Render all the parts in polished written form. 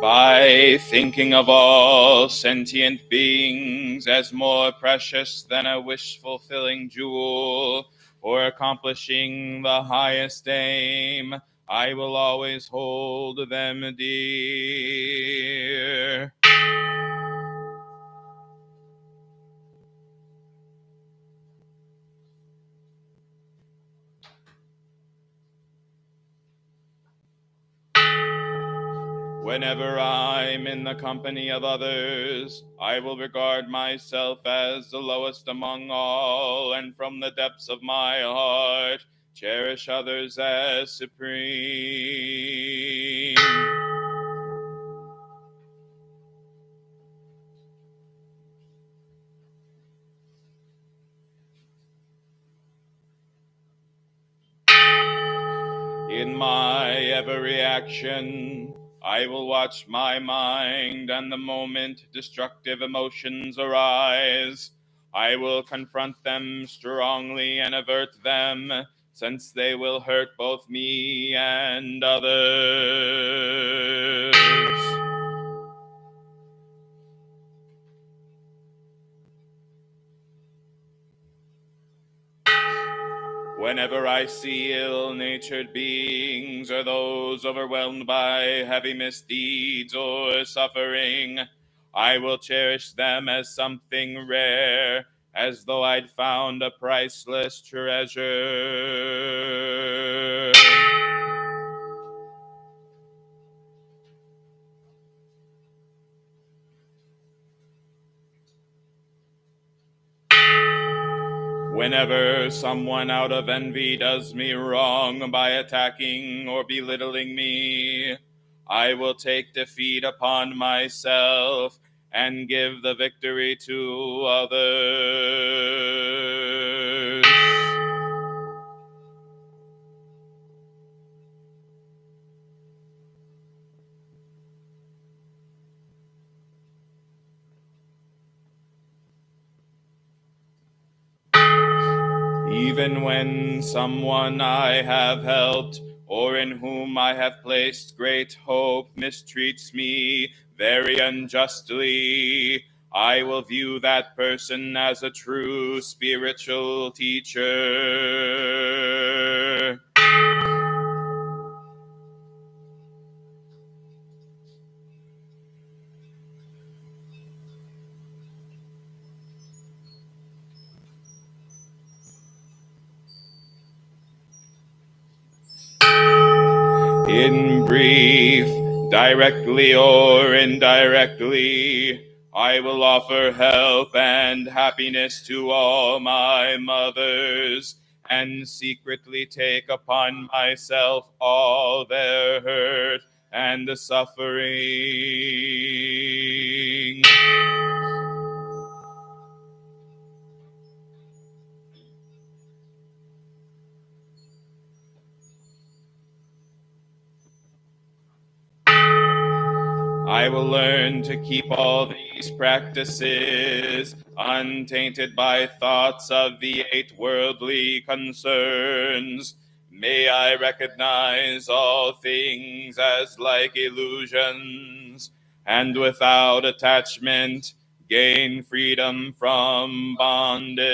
by thinking of all sentient beings as more precious than a wish-fulfilling jewel, or accomplishing the highest aim, I will always hold them dear. Whenever I'm in the company of others, I will regard myself as the lowest among all, and from the depths of my heart, cherish others as supreme. In my every action, I will watch my mind, and the moment destructive emotions arise, I will confront them strongly and avert them, since they will hurt both me and others. Whenever I see ill-natured beings or those overwhelmed by heavy misdeeds or suffering, I will cherish them as something rare, as though I'd found a priceless treasure. Whenever someone out of envy does me wrong by attacking or belittling me, I will take defeat upon myself and give the victory to others. Even when someone I have helped or in whom I have placed great hope mistreats me very unjustly, I will view that person as a true spiritual teacher. In brief, directly or indirectly, I will offer help and happiness to all my mothers, and secretly take upon myself all their hurt and suffering. I will learn to keep all these practices untainted by thoughts of the 8 worldly concerns. May I recognize all things as like illusions, and without attachment gain freedom from bondage.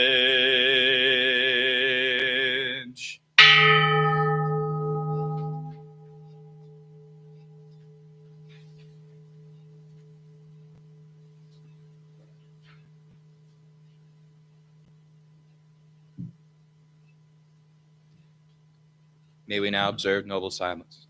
May we now observe noble silence.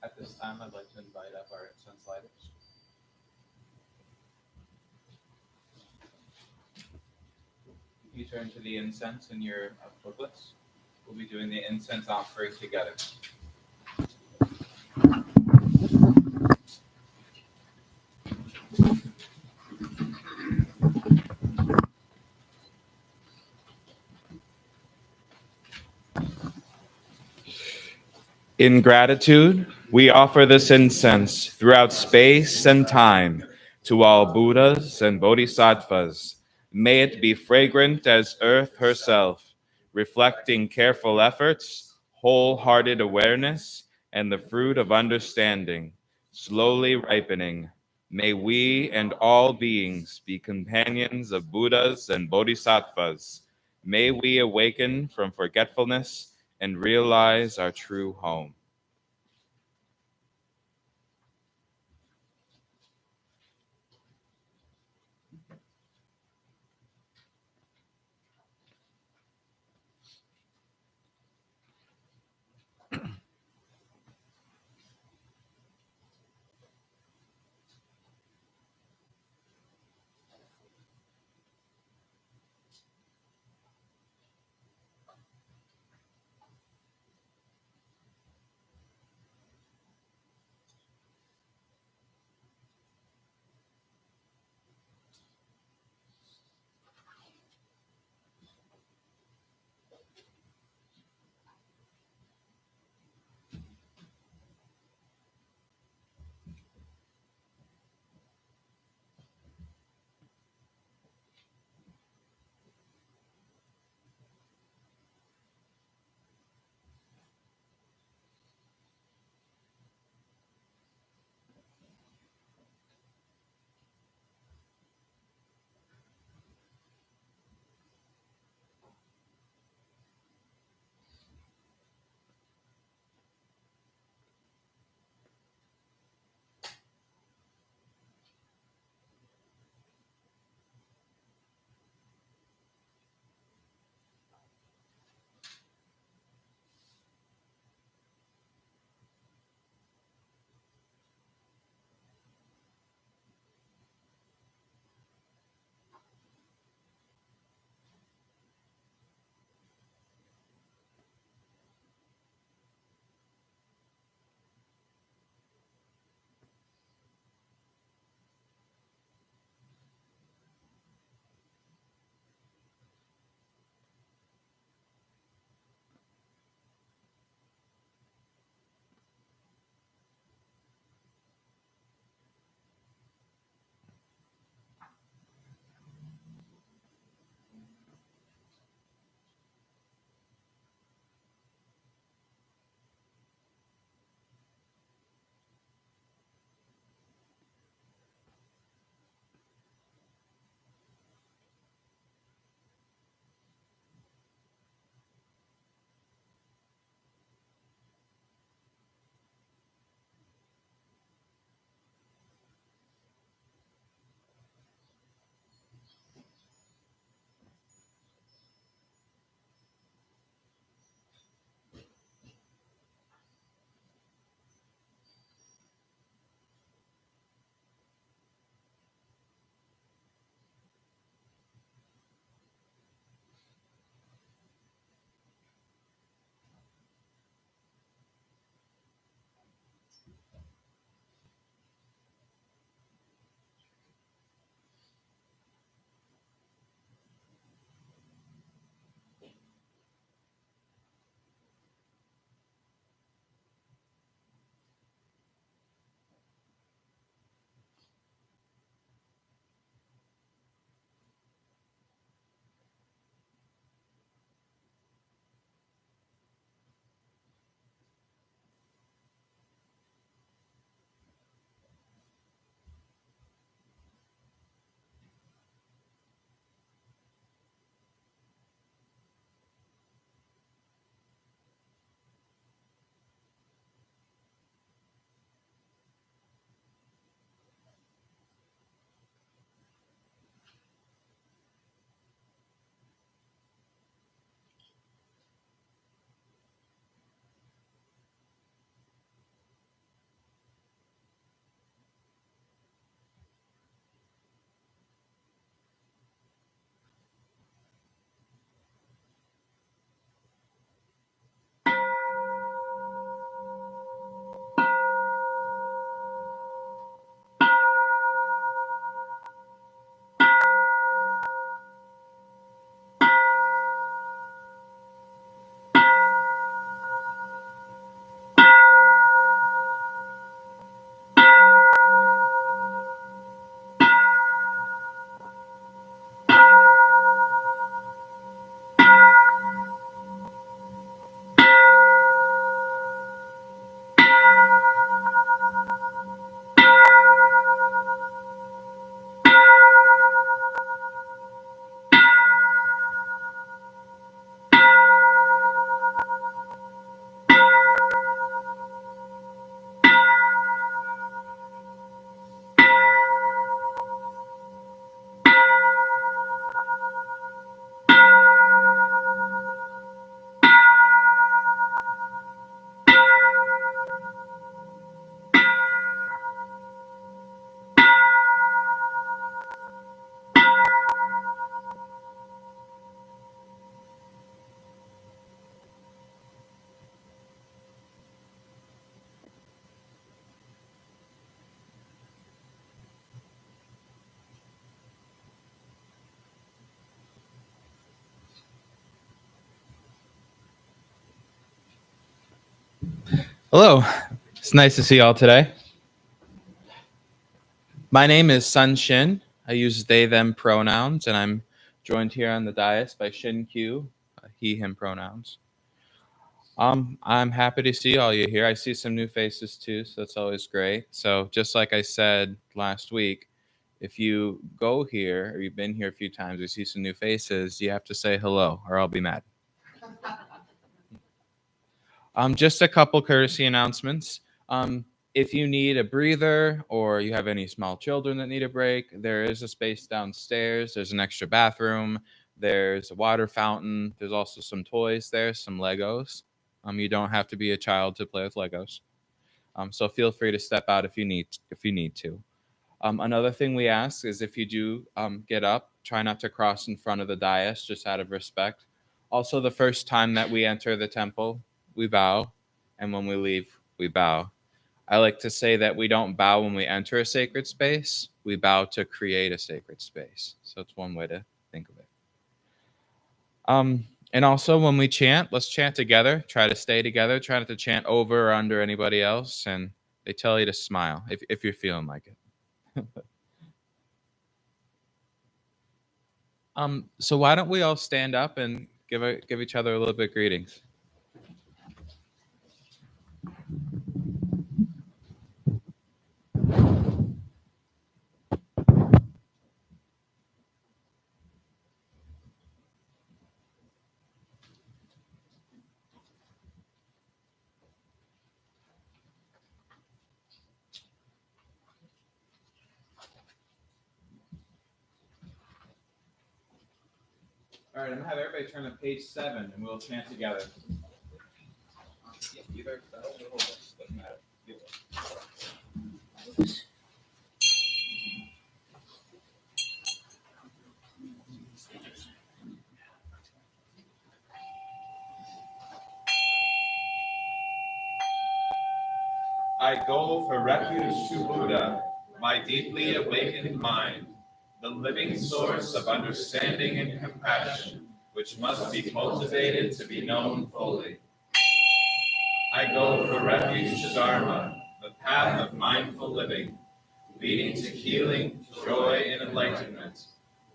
At this time, I'd like to invite up our incense lighters. If you turn to the incense in your booklets, we'll be doing the incense offering together. In gratitude, we offer this incense throughout space and time to all Buddhas and Bodhisattvas. May it be fragrant as earth herself, reflecting careful efforts, wholehearted awareness, and the fruit of understanding, slowly ripening. May we and all beings be companions of Buddhas and Bodhisattvas. May we awaken from forgetfulness and realize our true home. Hello, it's nice to see you all today. My name is Sun Shin. I use they, them pronouns, and I'm joined here on the dais by Shin Q, he, him pronouns. I'm happy to see all you here. I see some new faces too, so that's always great. So just like I said last week, if you go here or you've been here a few times, you see some new faces, you have to say hello or I'll be mad. Just a couple courtesy announcements. If you need a breather or you have any small children that need a break, there is a space downstairs. There's an extra bathroom. There's a water fountain. There's also some toys there, some Legos. You don't have to be a child to play with Legos. So feel free to step out if you need to. Another thing we ask is if you do get up, try not to cross in front of the dais, just out of respect. Also, the first time that we enter the temple, we bow, and when we leave, we bow. I like to say that we don't bow when we enter a sacred space, we bow to create a sacred space. So it's one way to think of it. And also when we chant, let's chant together, try to stay together, try not to chant over or under anybody else, and they tell you to smile if you're feeling like it. So why don't we all stand up and give each other a little bit of greetings. All right, I'm gonna have everybody turn to page 7, and we'll chant together. Either doesn't matter. I go for refuge to Buddha, my deeply awakened mind, the living source of understanding and compassion, which must be cultivated to be known fully. I go for refuge to Dharma, the path of mindful living, leading to healing, joy, and enlightenment,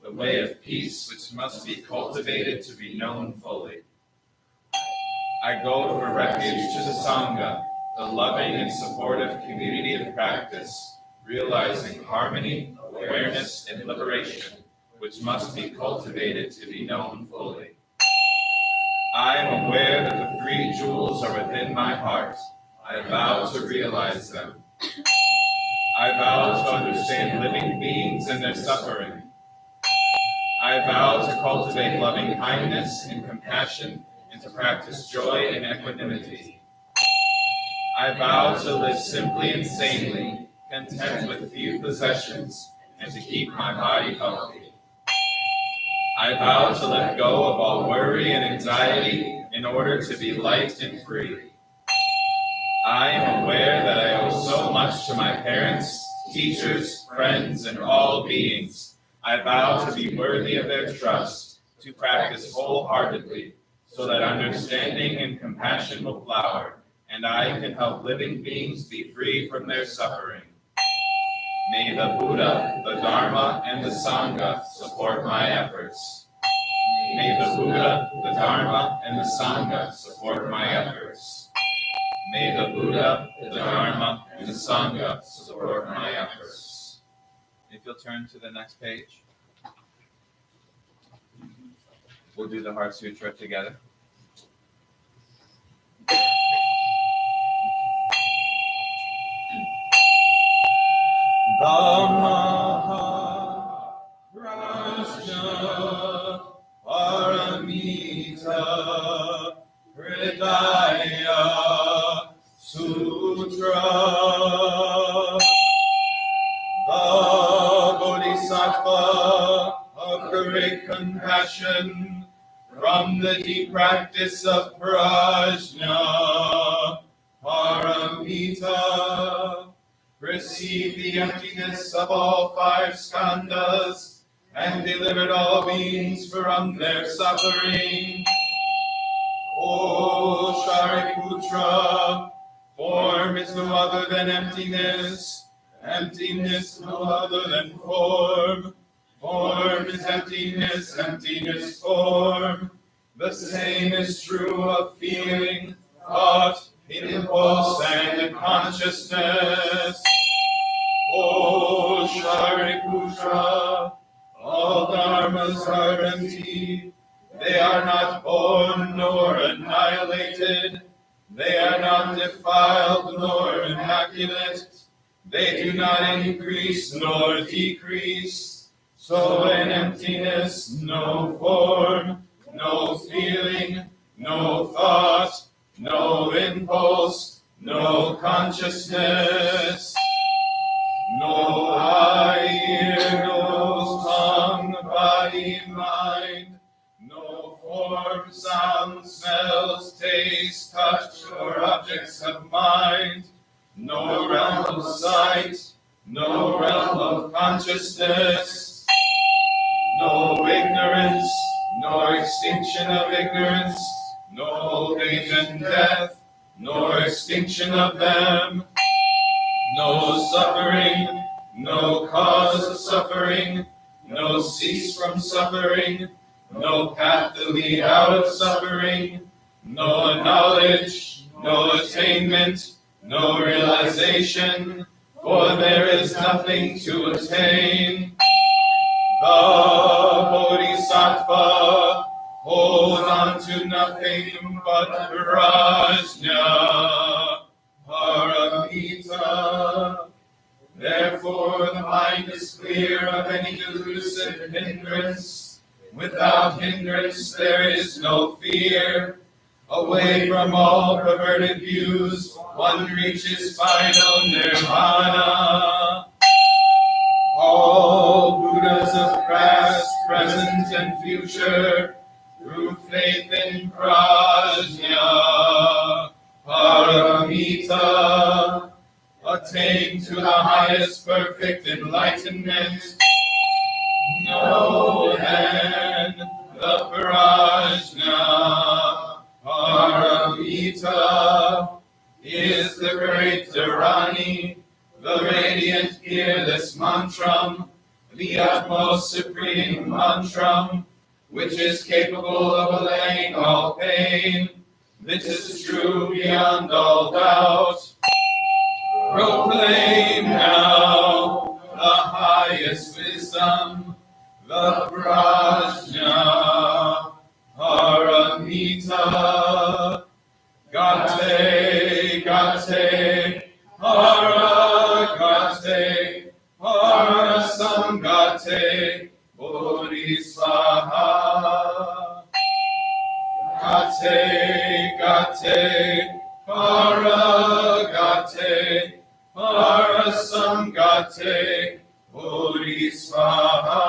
the way of peace which must be cultivated to be known fully. I go for refuge to the Sangha, the loving and supportive community of practice, realizing harmony, awareness, and liberation, which must be cultivated to be known fully. I am aware that the 3 jewels are within my heart. I vow to realize them. I vow to understand living beings and their suffering. I vow to cultivate loving kindness and compassion and to practice joy and equanimity. I vow to live simply and sanely, content with few possessions, and to keep my body healthy. I vow to let go of all worry and anxiety in order to be light and free. I am aware that I owe so much to my parents, teachers, friends, and all beings. I vow to be worthy of their trust, to practice wholeheartedly, so that understanding and compassion will flower, and I can help living beings be free from their suffering. May the Buddha, the Dharma, and the Sangha support my efforts. May the Buddha, the Dharma, and the Sangha support my efforts. May the Buddha, the Dharma, and the Sangha support my efforts. If you'll turn to the next page, we'll do the Heart Sutra together. Dhamma Prajna Paramita Hridaya Sutra. The Bodhisattva of great compassion from the deep practice of Prajna Paramita received the emptiness of all 5 skandhas and delivered all beings from their suffering. O Shariputra, Form is no other than emptiness. Emptiness no other than form. Form is emptiness, emptiness form. The same is true of feeling, thought, impulse, and consciousness. O Shariputra, all dharmas are empty. They are not born nor annihilated. They are not defiled nor immaculate. They do not increase nor decrease. So in emptiness, no form, no feeling, no thought, no impulse, no consciousness. No eye, ear, nose, tongue, body, mind. No form, sound, smells, taste, touch, or objects of mind. No realm of sight, no realm of consciousness. No ignorance, nor extinction of ignorance. No old age and death, nor extinction of them. No suffering, no cause of suffering, no cease from suffering, no path to lead out of suffering, no knowledge, no attainment, no realization, for there is nothing to attain. The Bodhisattva holds on to nothing but prajna, paramita. Therefore the mind is clear of any delusive hindrance. Without hindrance there is no fear. Away from all perverted views, one reaches final nirvana. All Buddhas of past, present, and future, through faith in prajna, paramita, attain to the highest perfect enlightenment. Know then the prajna, paramita, is the great Dharani, the radiant, fearless mantram, the utmost supreme mantram, which is capable of allaying all pain. This is true beyond all doubt. Proclaim now the highest wisdom, the prajna, paramita. Gate, gate, para gate, para samgate, bodhisvaha. Gate, gate, para gate, para samgate, bodhisvaha.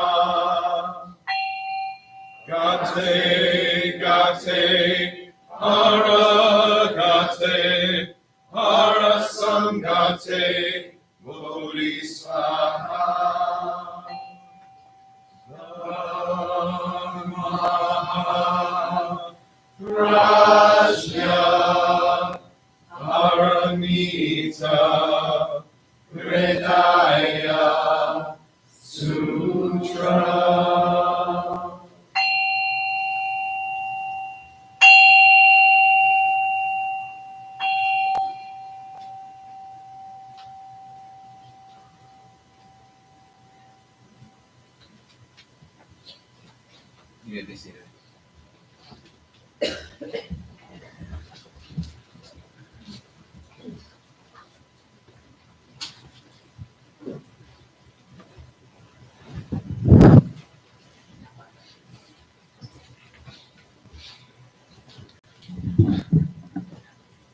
Gate, gate, Aragate, Arasamgate, Bodhisvaha. Dharma, Prajna, Paramita, Hridaya, Sutra. You may be seated.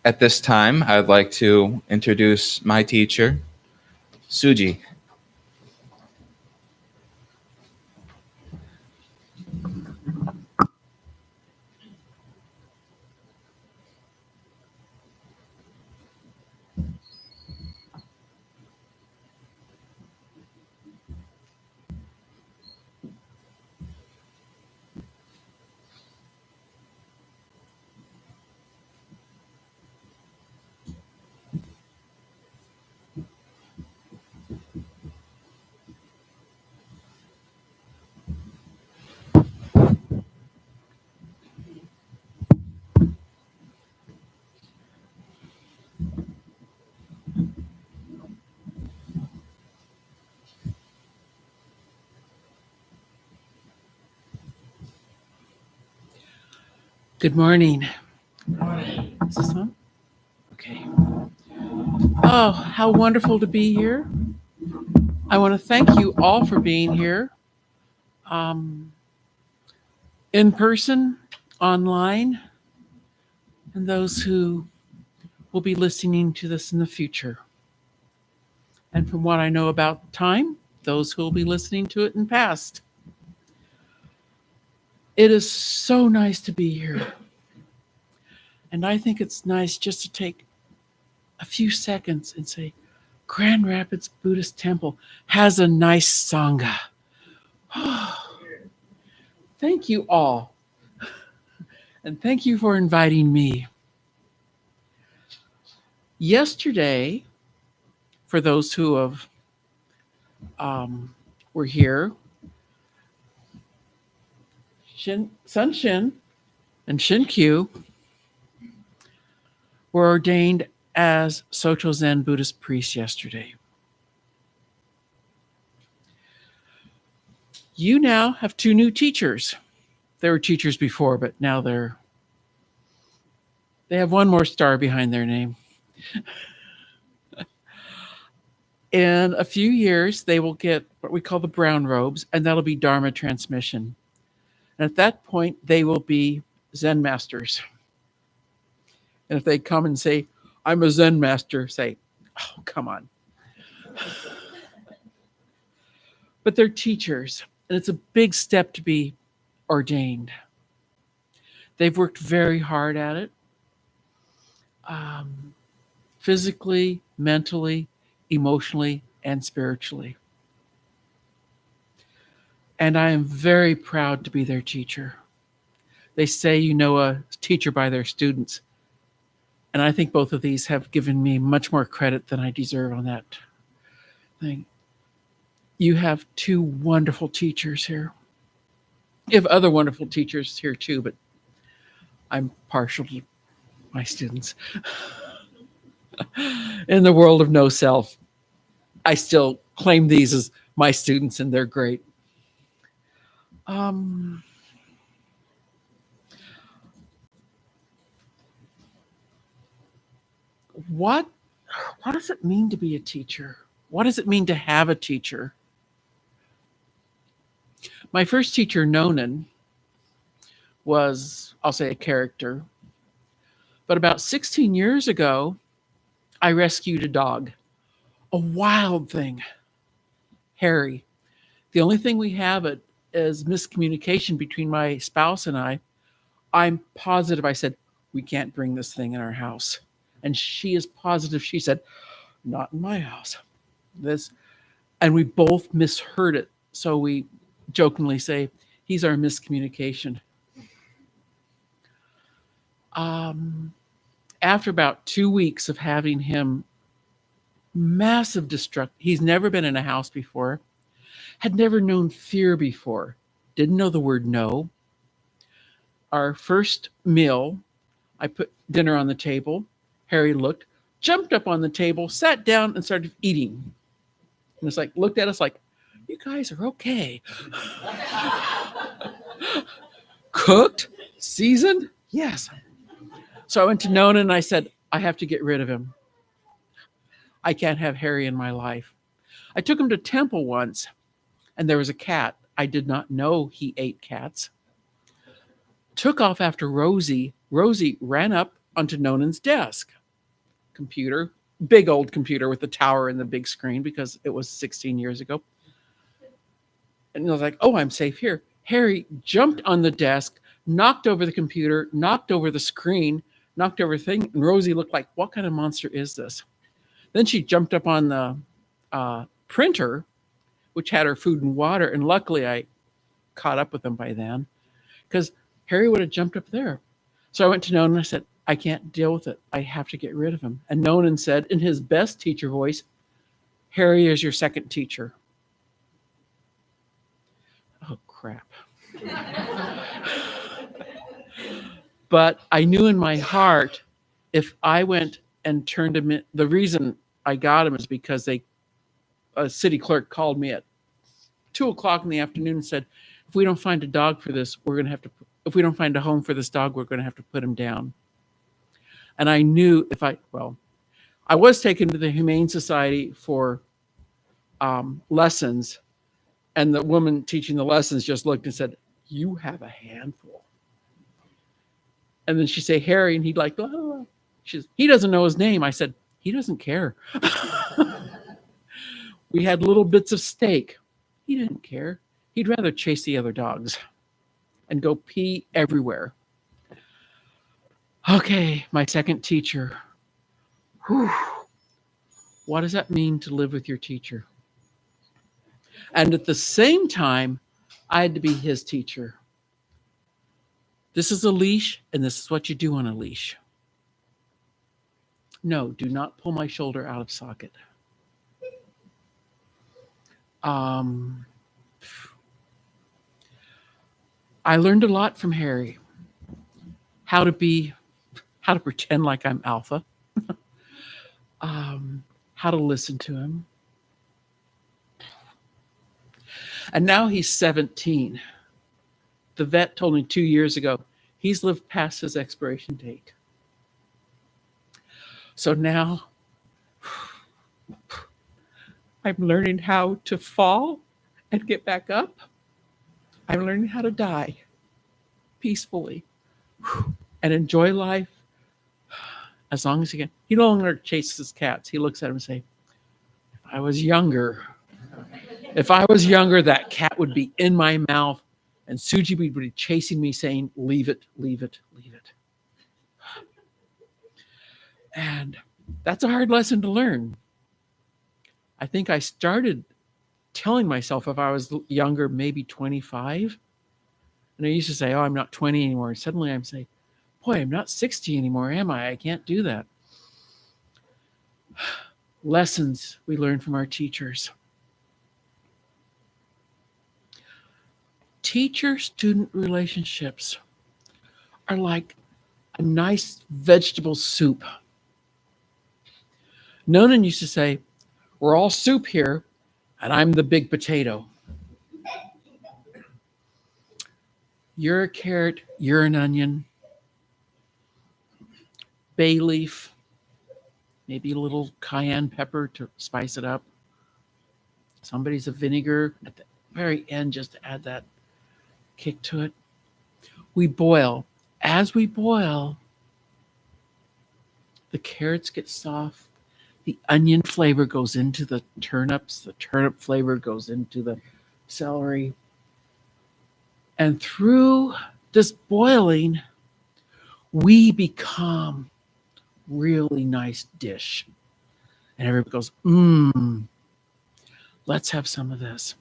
At this time, I'd like to introduce my teacher, Shuji. Good morning. Is this on? Okay. Oh, how wonderful to be here. I want to thank you all for being here, um, in person, online, and those who will be listening to this in the future. And from what I know about time, those who will be listening to it in past. It is so nice to be here. And I think it's nice just to take a few seconds and say, Grand Rapids Buddhist Temple has a nice Sangha. Thank you all. And thank you for inviting me. Yesterday, for those who have were here, Sun Shin and Shin Q were ordained as Soto Zen Buddhist priests yesterday. You now have two new teachers. They were teachers before, but now they have one more star behind their name. In a few years, they will get what we call the brown robes, and that'll be Dharma transmission. And at that point, they will be Zen masters. And if they come and say, I'm a Zen master, say, oh, come on. But they're teachers, and it's a big step to be ordained. They've worked very hard at it, physically, mentally, emotionally, and spiritually. And I am very proud to be their teacher. They say you know a teacher by their students. And I think both of these have given me much more credit than I deserve on that thing. You have two wonderful teachers here. You have other wonderful teachers here too, but I'm partial to my students. In the world of no self, I still claim these as my students, and they're great. What does it mean to be a teacher? What does it mean to have a teacher? My first teacher, Nonan, was, I'll say, a character. But about 16 years ago, I rescued a dog, a wild thing, Harry. The only thing we have is miscommunication between my spouse and I. I'm positive I said, we can't bring this thing in our house. And she is positive. She said, not in my house. And we both misheard it. So we jokingly say, he's our miscommunication. After about 2 weeks of having him, massive destruct, he's never been in a house before, had never known fear before, didn't know the word no. Our first meal, I put dinner on the table. Harry looked, jumped up on the table, sat down, and started eating. And it's like, looked at us like, you guys are okay. Cooked? Seasoned? Yes. So I went to Nona and I said, I have to get rid of him. I can't have Harry in my life. I took him to temple once, and there was a cat. I did not know he ate cats. Took off after Rosie. Rosie ran up onto Nonan's desk. Computer, big old computer with the tower and the big screen because it was 16 years ago. And I was like, oh, I'm safe here. Harry jumped on the desk, knocked over the computer, knocked over the screen, knocked over the thing, and Rosie looked like, what kind of monster is this? Then she jumped up on the printer, which had her food and water, and luckily I caught up with them by then, because Harry would have jumped up there. So I went to Nonan and I said, I can't deal with it. I have to get rid of him. And Nonan said, in his best teacher voice, Harry is your second teacher. Oh, crap. But I knew in my heart, if I went and turned him in, the reason I got him is because a city clerk called me at 2:00 in the afternoon and said, if we don't find a dog for this, we're going to have to if we don't find a home for this dog, we're going to have to put him down. And I knew I was taken to the Humane Society for lessons, and the woman teaching the lessons just looked and said, "You have a handful." And then she'd say, "Harry," and he'd like, "Oh." He doesn't know his name. I said, "He doesn't care." We had little bits of steak. He didn't care. He'd rather chase the other dogs and go pee everywhere. Okay, my second teacher. Whew. What does that mean to live with your teacher? And at the same time, I had to be his teacher. This is a leash, and this is what you do on a leash. No, do not pull my shoulder out of socket. I learned a lot from Harry. How to pretend like I'm alpha. How to listen to him. And now he's 17. The vet told me 2 years ago, he's lived past his expiration date. So now I'm learning how to fall and get back up. I'm learning how to die peacefully and enjoy life as long as he can. He no longer chases cats. He looks at him and says, if I was younger, that cat would be in my mouth and Shuji would be chasing me saying, leave it, leave it, leave it. And that's a hard lesson to learn. I think I started telling myself if I was younger, maybe 25. And I used to say, oh, I'm not 20 anymore. And suddenly I'm saying, boy, I'm not 60 anymore, am I? I can't do that. Lessons we learn from our teachers. Teacher-student relationships are like a nice vegetable soup. Nonan used to say, we're all soup here, and I'm the big potato. You're a carrot, you're an onion, bay leaf, maybe a little cayenne pepper to spice it up. Somebody's a vinegar at the very end just to add that kick to it. We boil. As we boil, the carrots get soft. The onion flavor goes into the turnips. The turnip flavor goes into the celery. And through this boiling, we become really nice dish. And everybody goes, let's have some of this.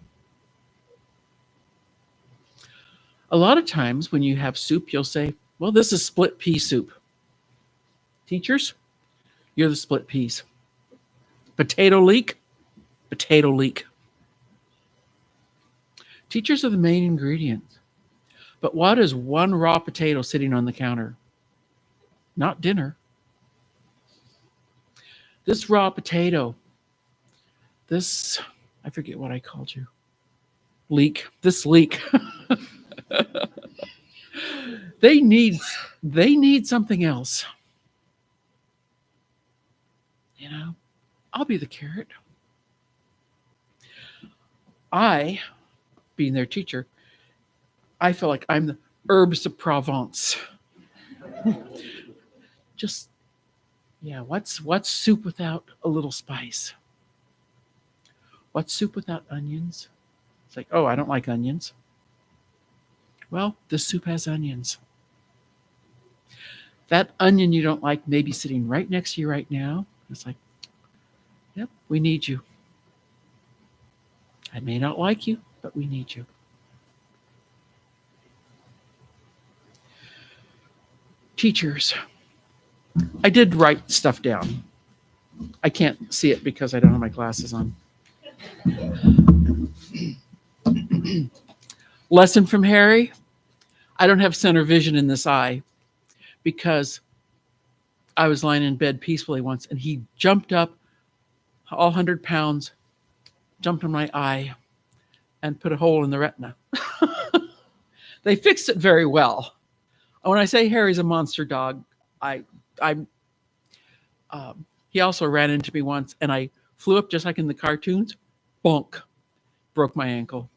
A lot of times when you have soup, you'll say, well, this is split pea soup. Teachers, you're the split peas. Potato leek, potato leek. Teachers are the main ingredients. But what is one raw potato sitting on the counter? Not dinner. This raw potato, I forget what I called you. This leek. They need something else. You know, I'll be the carrot. I, being their teacher, I feel like I'm the herbs de Provence. Just, yeah, what's soup without a little spice? What's soup without onions? It's like, oh, I don't like onions. Well, this soup has onions. That onion you don't like may be sitting right next to you right now. It's like, yep, we need you. I may not like you, but we need you. Teachers. I did write stuff down. I can't see it because I don't have my glasses on. Lesson from Harry. I don't have center vision in this eye because I was lying in bed peacefully once and he jumped up, all 100 pounds, jumped in my eye and put a hole in the retina. They fixed it very well. When I say Harry's a monster dog, he also ran into me once, and I flew up just like in the cartoons, bonk, broke my ankle.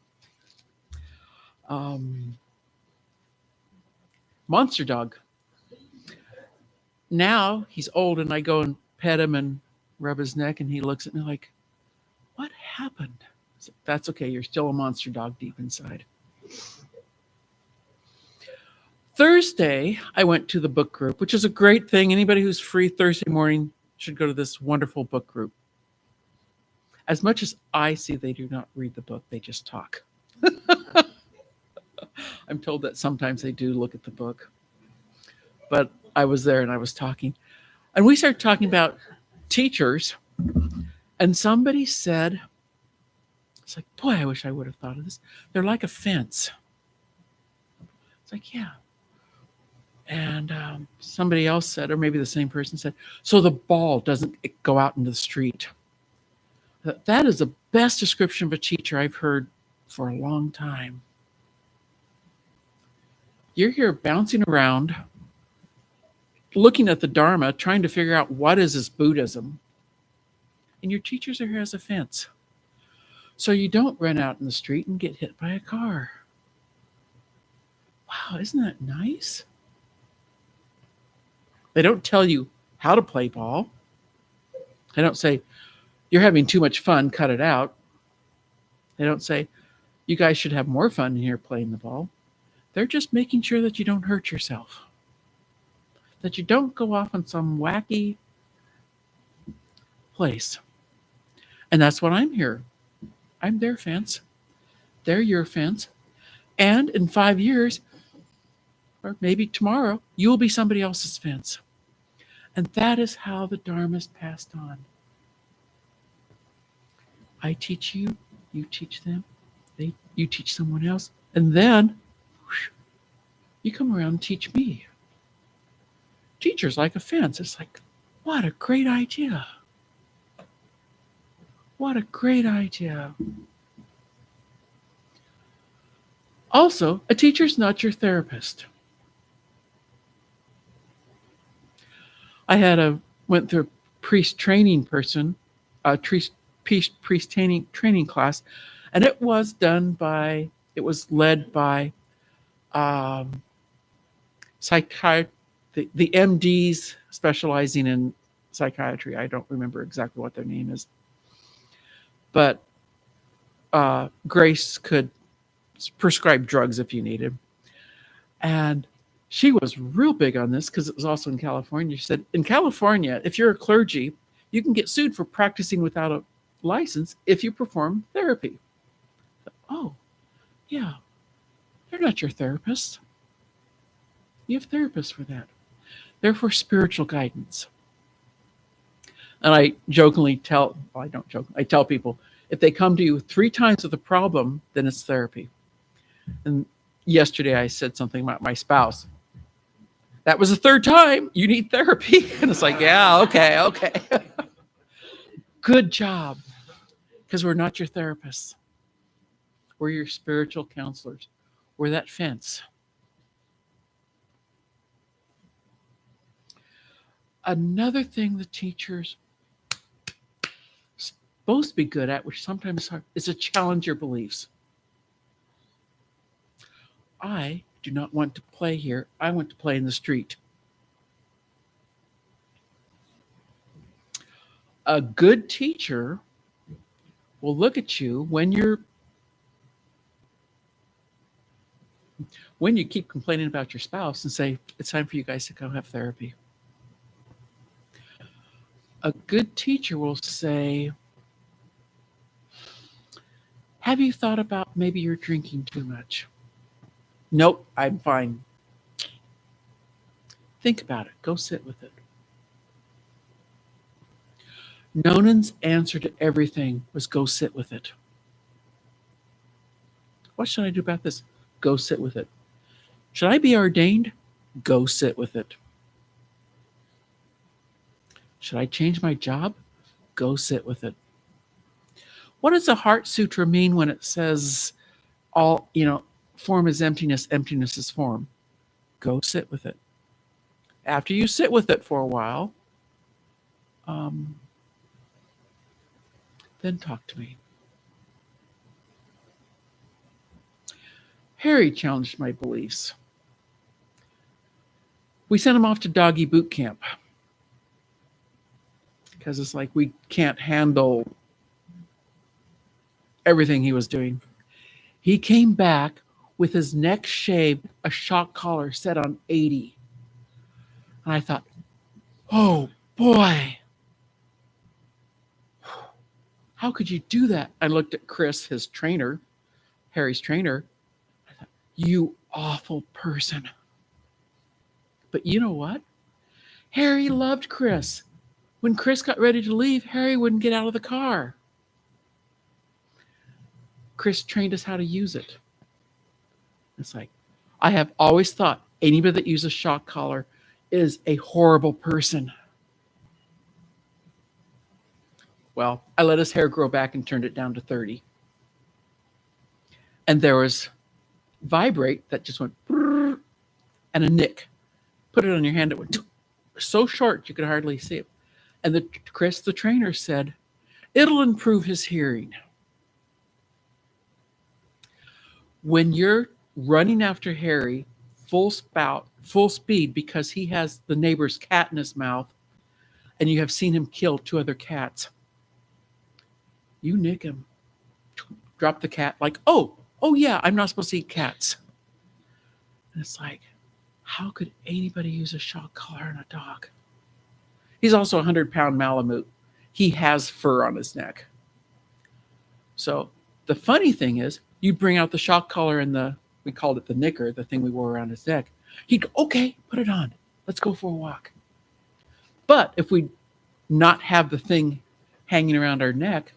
Monster dog. Now he's old, and I go and pet him and rub his neck, and he looks at me like, "What happened?" I said, "That's okay. You're still a monster dog deep inside." Thursday, I went to the book group, which is a great thing. Anybody who's free Thursday morning should go to this wonderful book group. As much as I see, they do not read the book, they just talk. I'm told that sometimes they do look at the book. But I was there and I was talking. And we started talking about teachers. And somebody said, it's like, boy, I wish I would have thought of this. They're like a fence. It's like, yeah. And somebody else said, or maybe the same person said, so the ball doesn't go out into the street. That is the best description of a teacher I've heard for a long time. You're here bouncing around, looking at the Dharma, trying to figure out what is this Buddhism. And your teachers are here as a fence. So you don't run out in the street and get hit by a car. Wow, isn't that nice? They don't tell you how to play ball. They don't say, you're having too much fun, cut it out. They don't say, you guys should have more fun in here playing the ball. They're just making sure that you don't hurt yourself, that you don't go off on some wacky place. And that's what I'm here. I'm their fence. They're your fence. And in 5 years, or maybe tomorrow, you will be somebody else's fence. And that is how the Dharma is passed on. I teach you, you teach them, you teach someone else, and then you come around and teach me. Teacher's like a fence. It's like, what a great idea. What a great idea. Also, a teacher's not your therapist. I went through a priest training training class, and it was led by psychiatry, the MDs specializing in psychiatry. I don't remember exactly what their name is, but Grace could prescribe drugs if you needed. And she was real big on this because it was also in California. She said, in California, if you're a clergy, you can get sued for practicing without a license if you perform therapy. Oh, yeah. They're not your therapist. You have therapists for that. They're for spiritual guidance. And I tell people, if they come to you 3 times with a problem, then it's therapy. And yesterday I said something about my spouse. That was the 3rd time. You need therapy. And it's like, yeah, okay. Good job. Because we're not your therapists. We're your spiritual counselors. We're that fence. Another thing the teachers supposed to be good at, which sometimes is hard, is to challenge your beliefs. I do not want to play here. I want to play in the street. A good teacher will look at you when you keep complaining about your spouse and say, it's time for you guys to go have therapy. A good teacher will say, have you thought about maybe you're drinking too much? Nope, I'm fine. Think about it. Go sit with it. Nonan's answer to everything was go sit with it. What should I do about this? Go sit with it. Should I be ordained? Go sit with it. Should I change my job? Go sit with it. What does the Heart Sutra mean when it says form is emptiness, emptiness is form? Go sit with it. After you sit with it for a while, then talk to me. Harry challenged my beliefs. We sent him off to doggy boot camp because it's like we can't handle everything he was doing. He came back with his neck shaved, a shock collar set on 80. And I thought, oh boy, how could you do that? I looked at Chris, his trainer, Harry's trainer. I thought, you awful person. But you know what? Harry loved Chris. When Chris got ready to leave, Harry wouldn't get out of the car. Chris trained us how to use it. It's like, I have always thought anybody that uses shock collar is a horrible person. Well, I let his hair grow back and turned it down to 30. And there was vibrate that just went brrr, and a nick. Put it on your hand, it went so short you could hardly see it. And Chris, the trainer, said, it'll improve his hearing. When you're running after Harry full speed because he has the neighbor's cat in his mouth and you have seen him kill 2 other cats, you nick him, drop the cat like, oh yeah, I'm not supposed to eat cats. And it's like, how could anybody use a shock collar on a dog? He's also a 100-pound Malamute. He has fur on his neck. So the funny thing is, you bring out the shock collar and we called it the knicker, the thing we wore around his neck. He'd go, okay, put it on. Let's go for a walk. But if we not have the thing hanging around our neck,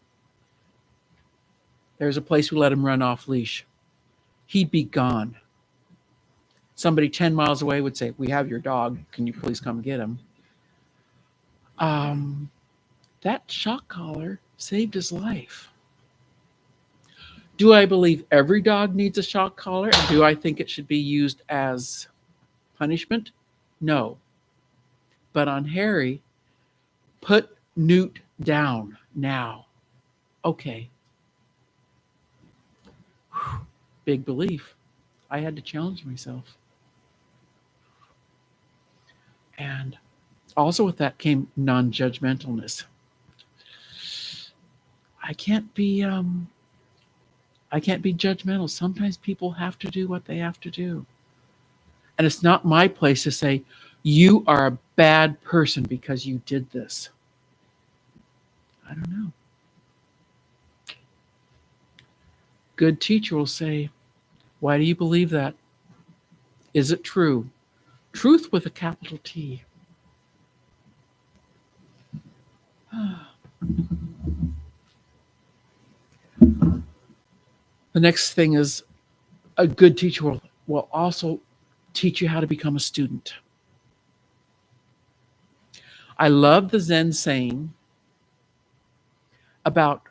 there's a place we let him run off leash. He'd be gone. Somebody 10 miles away would say, we have your dog. Can you please come get him? That shock collar saved his life. Do I believe every dog needs a shock collar? And do I think it should be used as punishment? No. But on Harry, put Newt down now. Okay. Whew. Big belief. I had to challenge myself. And also with that came non-judgmentalness. I can't be judgmental. Sometimes people have to do what they have to do. And it's not my place to say, you are a bad person because you did this. I don't know. Good teacher will say, why do you believe that? Is it true? Truth with a capital T. The next thing is a good teacher will also teach you how to become a student. I love the Zen saying about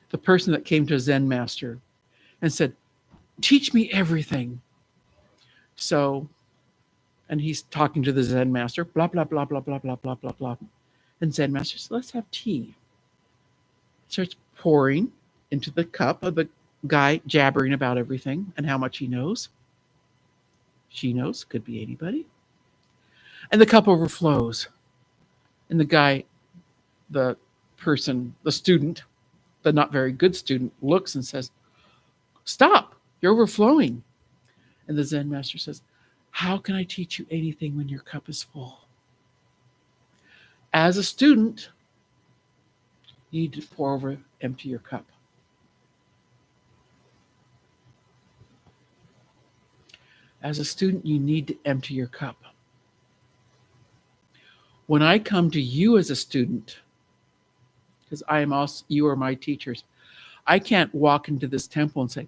the person that came to a Zen master and said, teach me everything. So, and he's talking to the Zen master, blah, blah, blah, blah, blah, blah, blah, blah, blah. And Zen master says, let's have tea. Starts pouring into the cup of the guy jabbering about everything and how much he knows. She knows, could be anybody. And the cup overflows. And the guy, the person, the student, the not very good student, looks and says, stop, you're overflowing. And the Zen master says, how can I teach you anything when your cup is full? As a student, you need to pour over, empty your cup. As a student, you need to empty your cup. When I come to you as a student, because I am also, you are my teachers, I can't walk into this temple and say,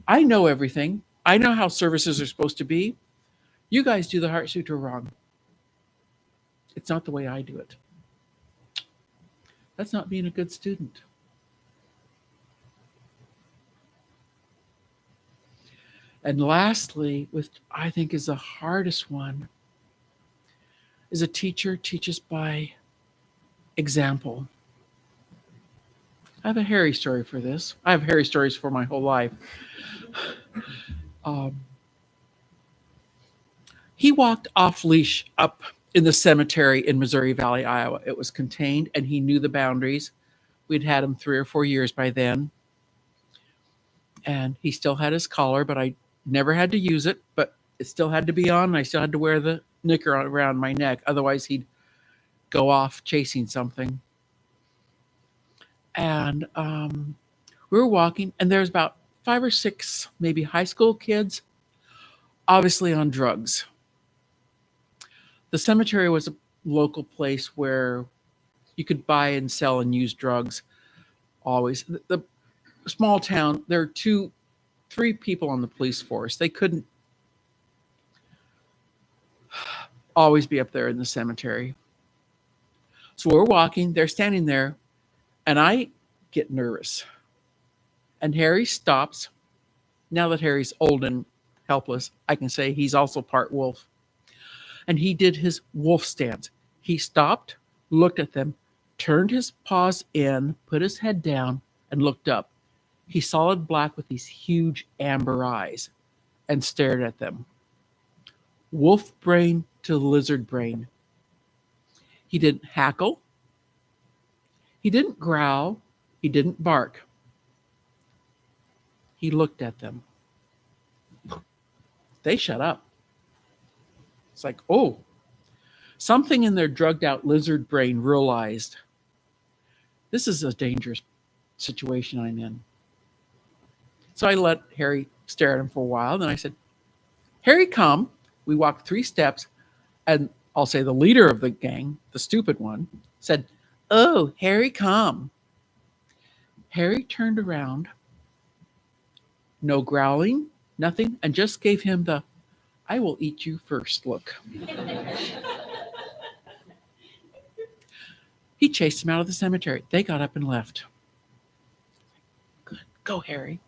I know everything. I know how services are supposed to be. You guys do the Heart Sutra wrong. It's not the way I do it. That's not being a good student. And lastly, which I think is the hardest one, is a teacher teaches by example. I have a Harry story for this. I have Harry stories for my whole life. Um, he walked off leash up in the cemetery in Missouri Valley, Iowa. It was contained, and he knew the boundaries. We'd had him 3 or 4 years by then, and he still had his collar, but I never had to use it. But it still had to be on, and I still had to wear the knicker around my neck. Otherwise, he'd go off chasing something. And we were walking, and there's about 5 or 6 maybe high school kids, obviously on drugs. The cemetery was a local place where you could buy and sell and use drugs always. The small town, there are 3 people on the police force. They couldn't always be up there in the cemetery. So we're walking, they're standing there, and I get nervous. And Harry stops. Now that Harry's old and helpless, I can say he's also part wolf. And he did his wolf stance. He stopped, looked at them, turned his paws in, put his head down, and looked up. He's solid black with these huge amber eyes, and stared at them. Wolf brain to lizard brain. He didn't hackle. He didn't growl. He didn't bark. He looked at them. They shut up. It's like, oh, something in their drugged out lizard brain realized this is a dangerous situation I'm in. So I let Harry stare at him for a while. Then I said, Harry, come. We walked 3 steps, and I'll say the leader of the gang, the stupid one, said, oh, Harry, come. Harry turned around, no growling, nothing, and just gave him the I will eat you first look. He chased him out of the cemetery. They got up and left. Good. Go, Harry.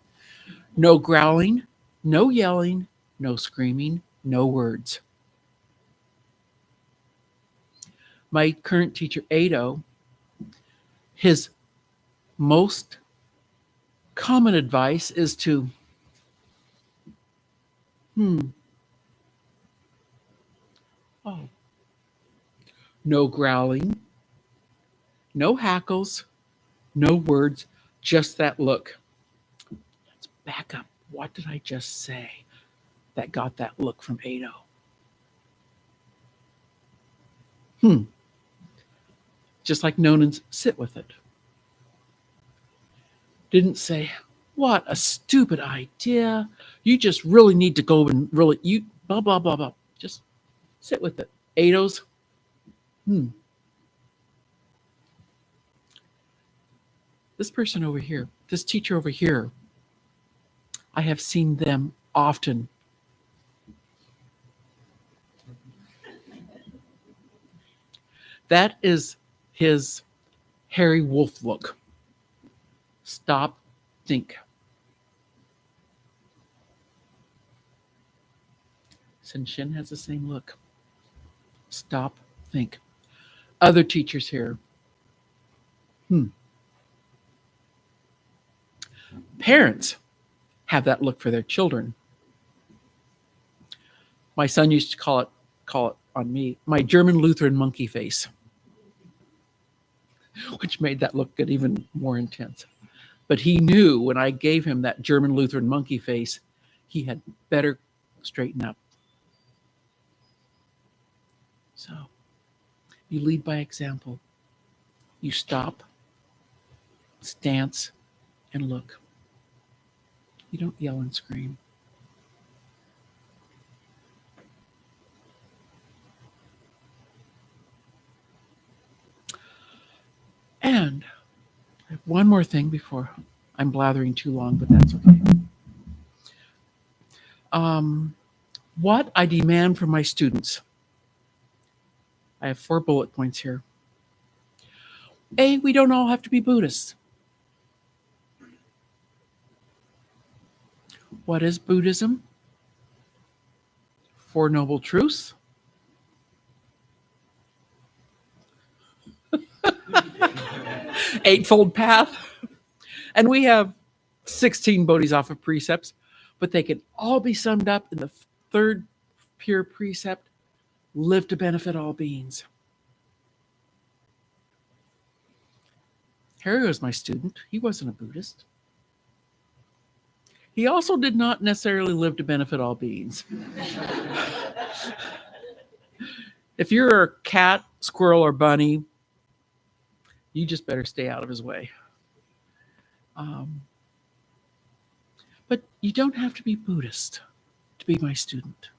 No growling, no yelling, no screaming, no words. My current teacher, Ado, his most common advice is to, oh, no growling, no hackles, no words, just that look. Let's back up. What did I just say that got that look from Ado? Just like Nonan's sit with it. Didn't say, what a stupid idea. You just really need to go and really, you blah, blah, blah, blah. Just sit with it. Ado's, this person over here, this teacher over here, I have seen them often. That is his Harry Wolf look. Stop, think. Senshin has the same look. Stop, think. Other teachers here. Parents have that look for their children. My son used to call it on me, my German Lutheran monkey face, which made that look get even more intense. But he knew when I gave him that German Lutheran monkey face, he had better straighten up. So you lead by example. You stop, stance, and look. You don't yell and scream. And I have one more thing before I'm blathering too long, but that's okay. What I demand from my students. I have 4 bullet points here. A, we don't all have to be Buddhists. What is Buddhism? Four Noble Truths. Eightfold Path. And we have 16 Bodhisattva precepts, but they can all be summed up in the third pure precept: live to benefit all beings. Harry was my student. He wasn't a Buddhist. He also did not necessarily live to benefit all beings. If you're a cat, squirrel, or bunny, you just better stay out of his way. But you don't have to be Buddhist to be my student.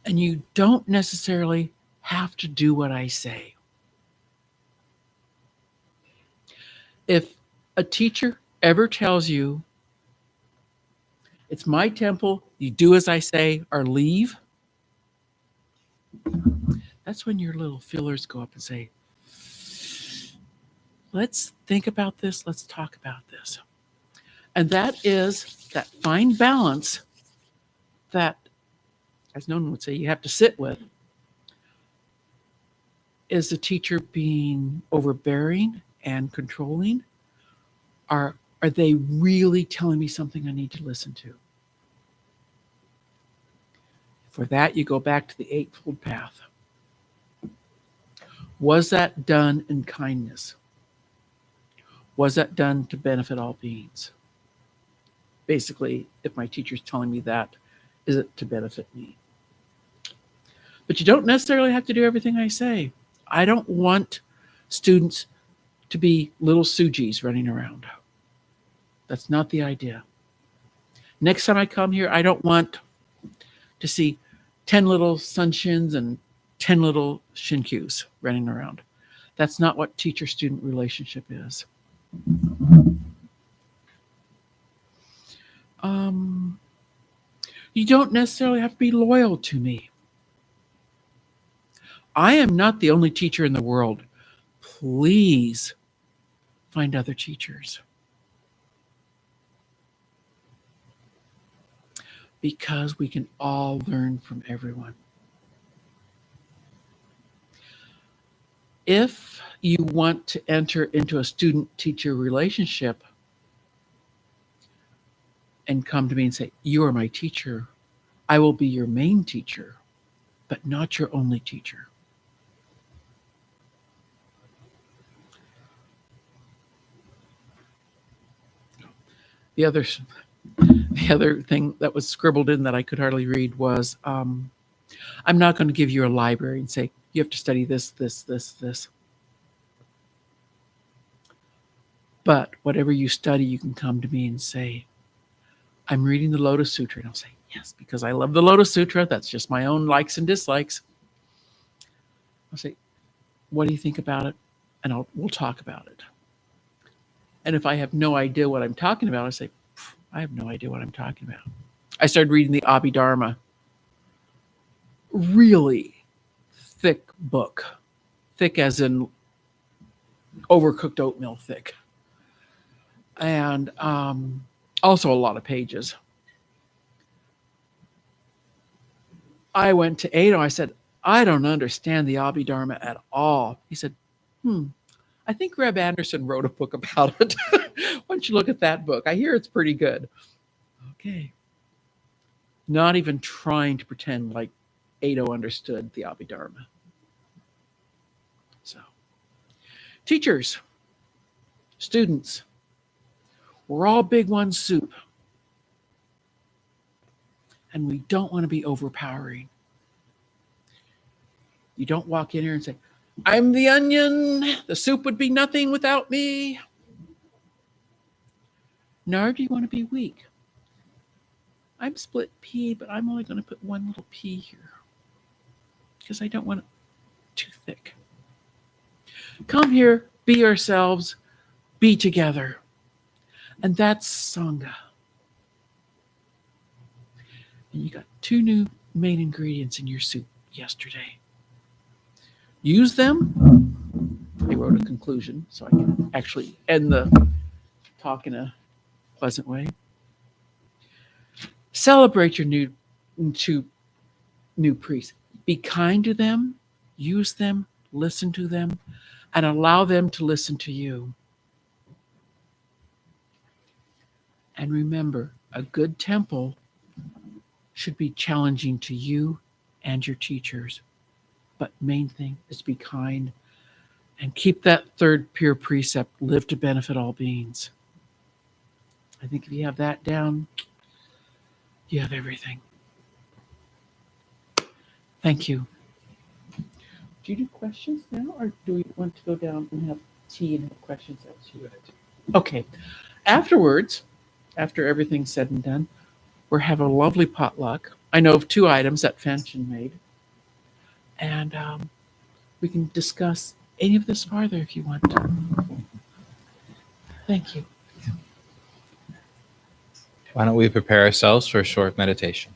And you don't necessarily have to do what I say. If a teacher ever tells you, it's my temple, you do as I say or leave, that's when your little feelers go up and say, let's think about this, let's talk about this. And that is that fine balance that, as no one would say, you have to sit with. Is the teacher being overbearing and controlling? Are they really telling me something I need to listen to? For that, you go back to the Eightfold Path. Was that done in kindness? Was that done to benefit all beings? Basically, if my teacher's telling me that, is it to benefit me? But you don't necessarily have to do everything I say. I don't want students to be little Shujis running around. That's not the idea. Next time I come here, I don't want to see 10 little Sunshins and 10 little Shinkyus running around. That's not what teacher-student relationship is. You don't necessarily have to be loyal to me. I am not the only teacher in the world. Please find other teachers. Because we can all learn from everyone. If you want to enter into a student-teacher relationship and come to me and say, you are my teacher, I will be your main teacher, but not your only teacher. The other thing that was scribbled in that I could hardly read was, I'm not going to give you a library and say, you have to study this, this, this, this. But whatever you study, you can come to me and say, I'm reading the Lotus Sutra. And I'll say, yes, because I love the Lotus Sutra. That's just my own likes and dislikes. I'll say, what do you think about it? And we'll talk about it. And if I have no idea what I'm talking about, I say, I have no idea what I'm talking about. I started reading the Abhidharma. Really thick book. Thick as in overcooked oatmeal thick. And also a lot of pages. I went to Ado. I said, I don't understand the Abhidharma at all. He said, I think Reb Anderson wrote a book about it. Why don't you look at that book? I hear it's pretty good. Okay. Not even trying to pretend like Ado understood the Abhidharma. So, teachers, students, we're all big one soup. And we don't want to be overpowering. You don't walk in here and say, I'm the onion. The soup would be nothing without me. Nor do you want to be weak. I'm split pea, but I'm only going to put one little pea here because I don't want it too thick. Come here, be yourselves, be together. And that's Sangha. And you got 2 new main ingredients in your soup yesterday. Use them. I wrote a conclusion so I can actually end the talk in a pleasant way. Celebrate your new priests. Be kind to them, use them, listen to them, and allow them to listen to you. And remember, a good temple should be challenging to you and your teachers. But main thing is be kind and keep that third pure precept, live to benefit all beings. I think if you have that down, you have everything. Thank you. Do you do questions now, or do we want to go down and have tea and have questions? Okay. Afterwards, after everything's said and done, we'll have a lovely potluck. I know of 2 items that Fanchen made. And we can discuss any of this farther if you want to. Thank you. Why don't we prepare ourselves for a short meditation?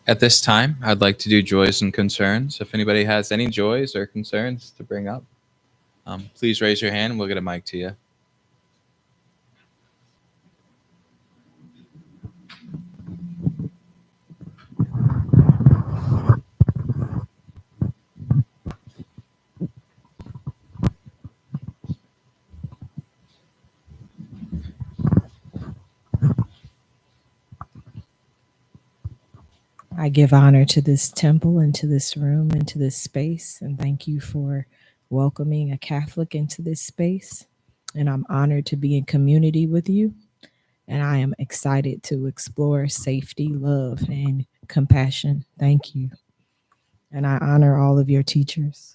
At this time, I'd like to do joys and concerns. If anybody has any joys or concerns to bring up, please raise your hand and we'll get a mic to you. I give honor to this temple and to this room and to this space. And thank you for welcoming a Catholic into this space. And I'm honored to be in community with you. And I am excited to explore safety, love, and compassion. Thank you. And I honor all of your teachers.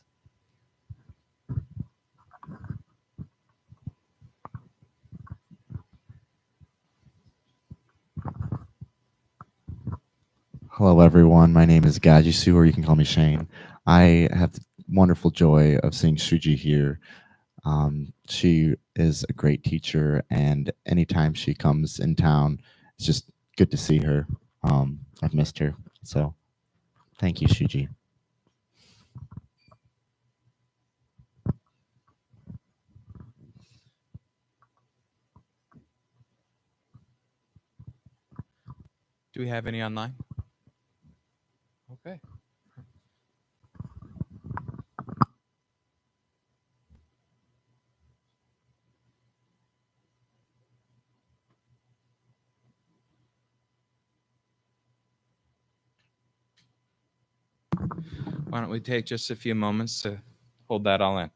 Hello, everyone. My name is Gajisu, or you can call me Shane. I have the wonderful joy of seeing Shuji here. She is a great teacher, and anytime she comes in town, it's just good to see her. I've missed her, so thank you, Shuji. Do we have any online? Okay. Why don't we take just a few moments to hold that all in?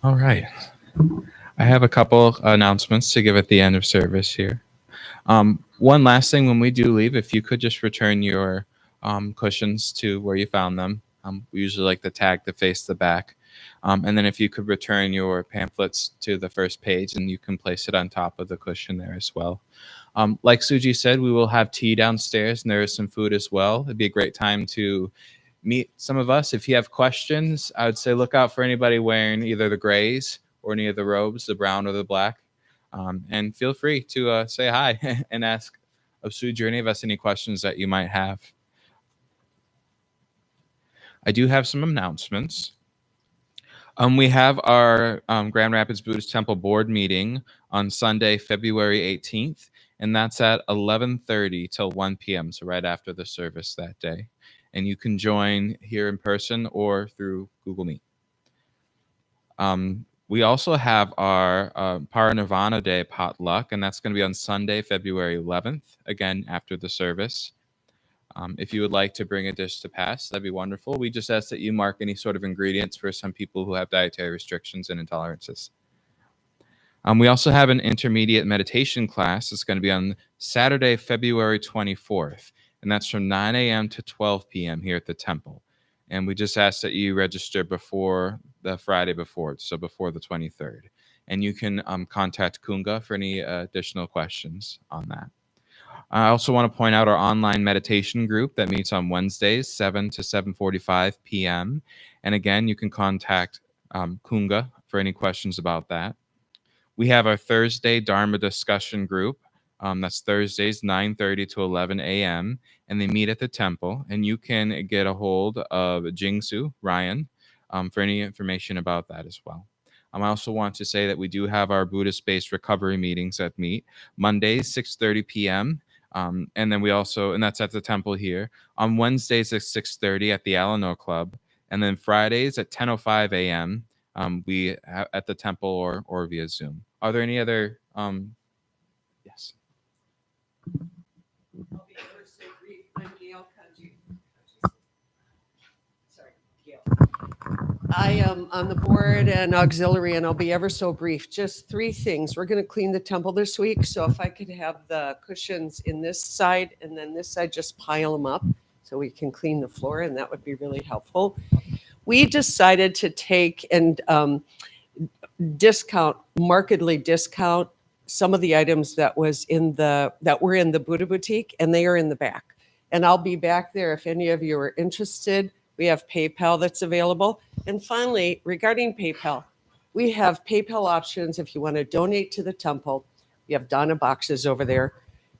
All right. I have a couple announcements to give at the end of service here. One last thing, when we do leave, if you could just return your cushions to where you found them. We usually like to tag the face, the back. And then if you could return your pamphlets to the first page, and you can place it on top of the cushion there as well. Like Shuji said, we will have tea downstairs, and there is some food as well. It'd be a great time to meet some of us. If you have questions, I would say look out for anybody wearing either the grays or any of the robes, the brown or the black. And feel free to say hi and ask of Shuji or any of us any questions that you might have. I do have some announcements. We have our Grand Rapids Buddhist Temple Board meeting on Sunday, February 18th, and that's at 11:30 till 1 p.m., so right after the service that day. And you can join here in person or through Google Meet. We also have our Parinirvana Day potluck, and that's going to be on Sunday, February 11th, again after the service. If you would like to bring a dish to pass, that'd be wonderful. We just ask that you mark any sort of ingredients for some people who have dietary restrictions and intolerances. We also have an intermediate meditation class. It's going to be on Saturday, February 24th, and that's from 9 a.m. to 12 p.m. here at the temple. And we just ask that you register before the Friday before, so before the 23rd. And you can contact Kunga for any additional questions on that. I also want to point out our online meditation group that meets on Wednesdays, 7 to 7:45 p.m. And again, you can contact Kunga for any questions about that. We have our Thursday Dharma discussion group. That's Thursdays, 9:30 to 11 a.m. And they meet at the temple. And you can get a hold of Jingsu, Ryan, for any information about that as well. I also want to say that we do have our Buddhist-based recovery meetings that meet Mondays, 6:30 p.m. And then we also, and that's at the temple here, on Wednesdays at 6:30 at the Alano Club, and then Fridays at 10:05 a.m. We at the temple or via Zoom. Are there any other? Yes. I'll be ever so brief. I'm Gail Kaji. Sorry, Gail. I am on the board and auxiliary, and I'll be ever so brief. Just three things. We're going to clean the temple this week, so if I could have the cushions in this side and then this side, just pile them up so we can clean the floor, and that would be really helpful. we decided to take and markedly discount some of the items that were in the Buddha boutique, and they are in the back. And I'll be back there if any of you are interested. We have PayPal that's available. And finally, regarding PayPal, we have PayPal options if you want to donate to the temple. We have Donna boxes over there,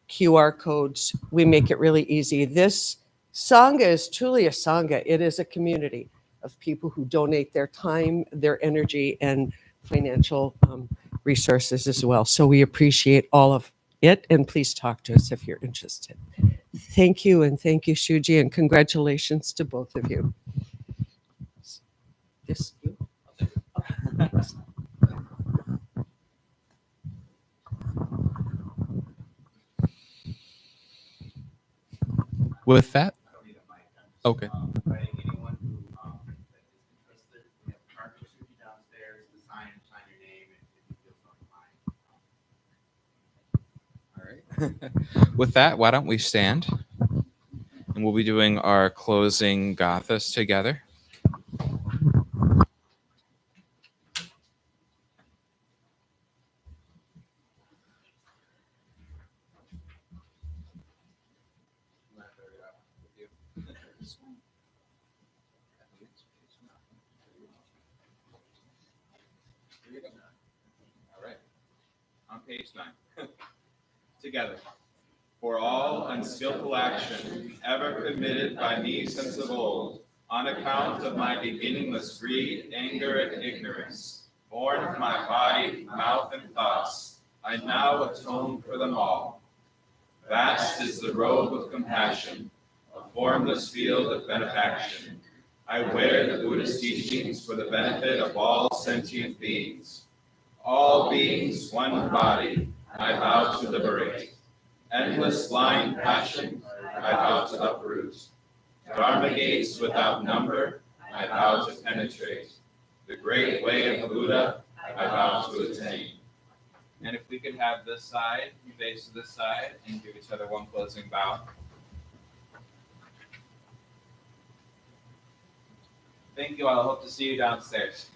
QR codes. We make it really easy. This Sangha is truly a Sangha. It is a community of people who donate their time, their energy, and financial resources as well. So we appreciate all of it, and please talk to us if you're interested. Thank you, and thank you, Shuji, and congratulations to both of you. This you? With that, okay. With that, why don't we stand? And we'll be doing our closing gathas together. All right. On page 9. Together. For all unskillful action ever committed by me since of old, on account of my beginningless greed, anger, and ignorance, born of my body, mouth, and thoughts, I now atone for them all. Vast is the robe of compassion, a formless field of benefaction. I wear the Buddhist teachings for the benefit of all sentient beings. All beings, one body, I vow to liberate. Endless blind passion, I vow to uproot. Dharma gates without number, I vow to penetrate. The great way of Buddha, I vow to attain. And if we could have this side, face to this side, and give each other one closing bow. Thank you all. I hope to see you downstairs.